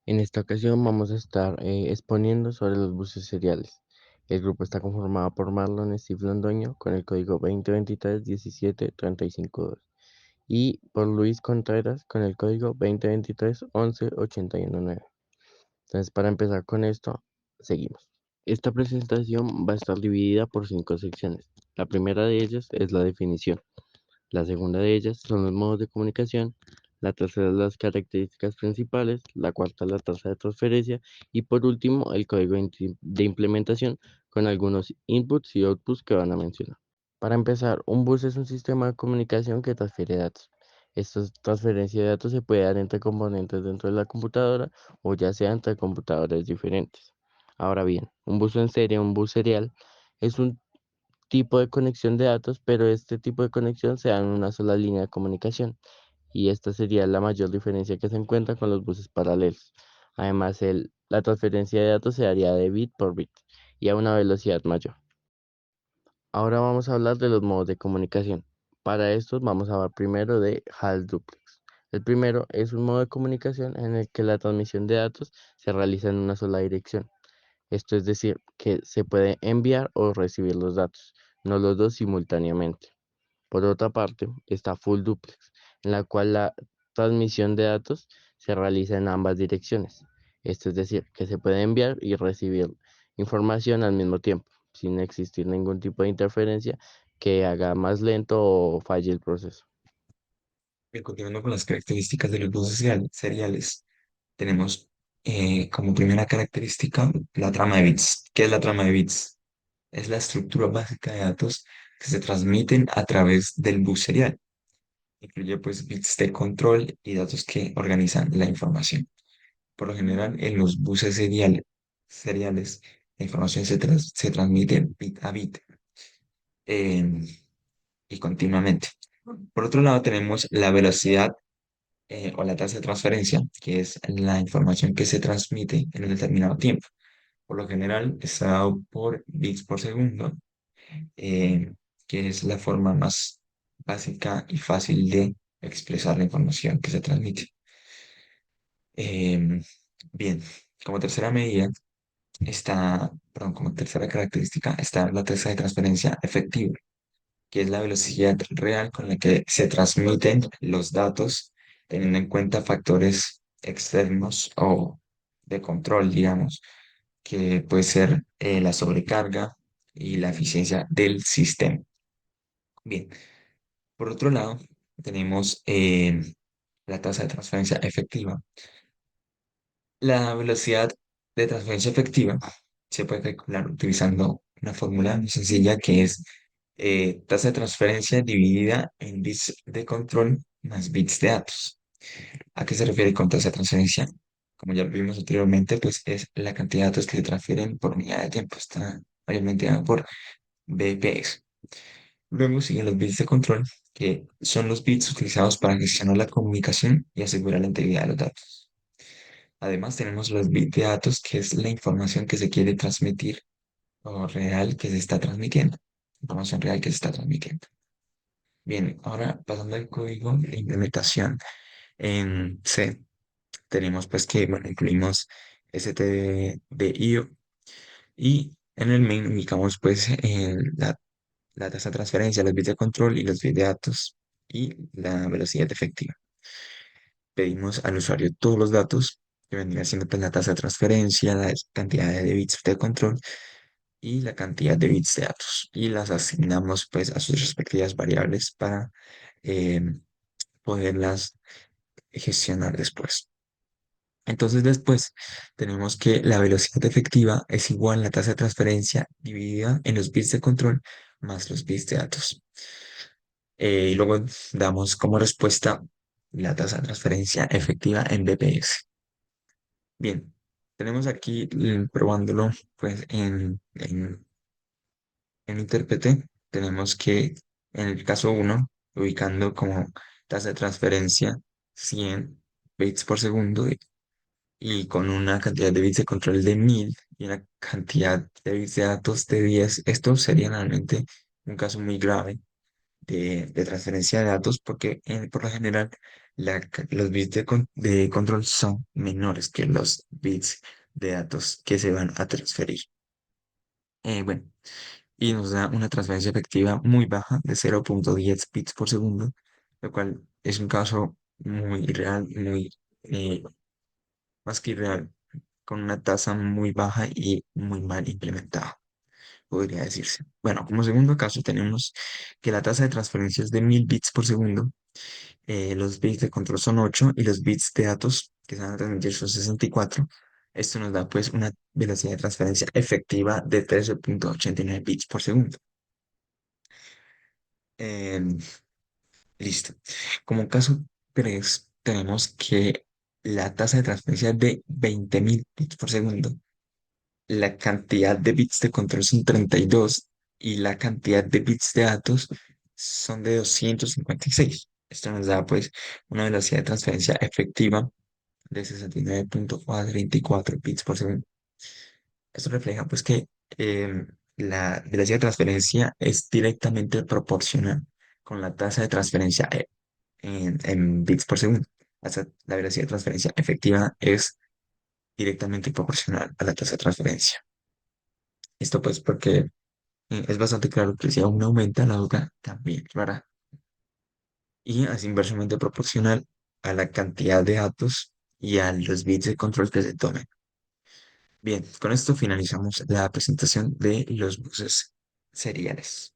En esta ocasión vamos a estar exponiendo sobre los buses seriales. El grupo está conformado por Marlon Steve Londoño con el código 2023-17352 y por Luis Contreras con el código 2023-11819. Entonces, para empezar con esto, seguimos. Esta presentación va a estar dividida por 5 secciones. La primera de ellas es la definición. La segunda de ellas son los modos de comunicación, la tercera las características principales, la cuarta la tasa de transferencia y por último el código de implementación con algunos inputs y outputs que van a mencionar. Para empezar, un bus es un sistema de comunicación que transfiere datos. Esta transferencia de datos se puede dar entre componentes dentro de la computadora o ya sea entre computadores diferentes. Ahora bien, un bus en serie, un bus serial, es un tipo de conexión de datos, pero este tipo de conexión se da en una sola línea de comunicación y esta sería la mayor diferencia que se encuentra con los buses paralelos. Además, la transferencia de datos se haría de bit por bit y a una velocidad mayor. Ahora vamos a hablar de los modos de comunicación. Para estos vamos a hablar primero de HAL duplex. El primero es un modo de comunicación en el que la transmisión de datos se realiza en una sola dirección. Esto es decir, que se puede enviar o recibir los datos, no los dos simultáneamente. Por otra parte, está Full Duplex, en la cual la transmisión de datos se realiza en ambas direcciones. Esto es decir, que se puede enviar y recibir información al mismo tiempo, sin existir ningún tipo de interferencia que haga más lento o falle el proceso. Bien, continuando con las características de los buses seriales, tenemos como primera característica la trama de bits. ¿Qué es la trama de bits? Es la estructura básica de datos que se transmiten a través del bus serial. Incluye pues bits de control y datos que organizan la información. Por lo general, en los buses seriales, la información se transmite bit a bit eh, y continuamente. Por otro lado, tenemos la velocidad o la tasa de transferencia, que es la información que se transmite en un determinado tiempo. Por lo general, está dado por bits por segundo, eh, que es la forma más básica y fácil de expresar la información que se transmite. Em, Bien, como tercera medida perdón, como tercera característica está la tasa de transferencia efectiva, que es la velocidad real con la que se transmiten los datos, teniendo en cuenta factores externos o de control, digamos, que puede ser la sobrecarga y la eficiencia del sistema. Bien, por otro lado, tenemos la tasa de transferencia efectiva. La velocidad de transferencia efectiva se puede calcular utilizando una fórmula muy sencilla que es tasa de transferencia dividida en bits de control más bits de datos. ¿A qué se refiere con tasa de transferencia? Como ya lo vimos anteriormente, pues es la cantidad de datos que se transfieren por unidad de tiempo. Está mayormente dada por bps. Luego siguen los bits de control, que son los bits utilizados para gestionar la comunicación y asegurar la integridad de los datos. Además, tenemos los bits de datos, que es la información que se quiere transmitir o real que se está transmitiendo. Información real que se está transmitiendo. Bien, ahora pasando al código de implementación en C, tenemos pues que, bueno, incluimos stdio y en el main indicamos pues la tasa de transferencia, los bits de control y los bits de datos y la velocidad efectiva. Pedimos al usuario todos los datos que vendría siendo pues la tasa de transferencia, la cantidad de bits de control y la cantidad de bits de datos y las asignamos pues a sus respectivas variables para eh, poderlas gestionar después. Entonces después tenemos que la velocidad efectiva es igual a la tasa de transferencia dividida en los bits de control más los bits de datos. Y luego damos como respuesta la tasa de transferencia efectiva en bps. Bien, tenemos aquí probándolo pues en intérprete. Tenemos que en el caso uno ubicando como tasa de transferencia 100 bits por segundo y con una cantidad de bits de control de 1000 y una cantidad de bits de datos de 10. Esto sería realmente un caso muy grave de transferencia de datos porque por lo general Los bits de control son menores que los bits de datos que se van a transferir. Bueno, y nos da una transferencia efectiva muy baja de 0,10 bits por segundo, lo cual es un caso muy irreal, muy más que irreal, con una tasa muy baja y muy mal implementada, podría decirse. Bueno, como segundo caso tenemos que la tasa de transferencia es de 1000 bits por segundo, los bits de control son 8 y los bits de datos que se van a transmitir son 64. Esto nos da pues una velocidad de transferencia efectiva de 13,89 bits por segundo. Em, Listo. Como caso 3 tenemos que la tasa de transferencia es de 20.000 bits por segundo. La cantidad de bits de control son 32 y la cantidad de bits de datos son de 256. Esto nos da pues una velocidad de transferencia efectiva de 69,44 bits por segundo. Esto refleja pues que la velocidad de transferencia es directamente proporcional con la tasa de transferencia en bits por segundo. La velocidad de transferencia efectiva es directamente proporcional a la tasa de transferencia. Esto pues porque es bastante claro que si aún aumenta, la otra también lo hará. Y es inversamente proporcional a la cantidad de datos y a los bits de control que se tomen. Bien, con esto finalizamos la presentación de los buses seriales.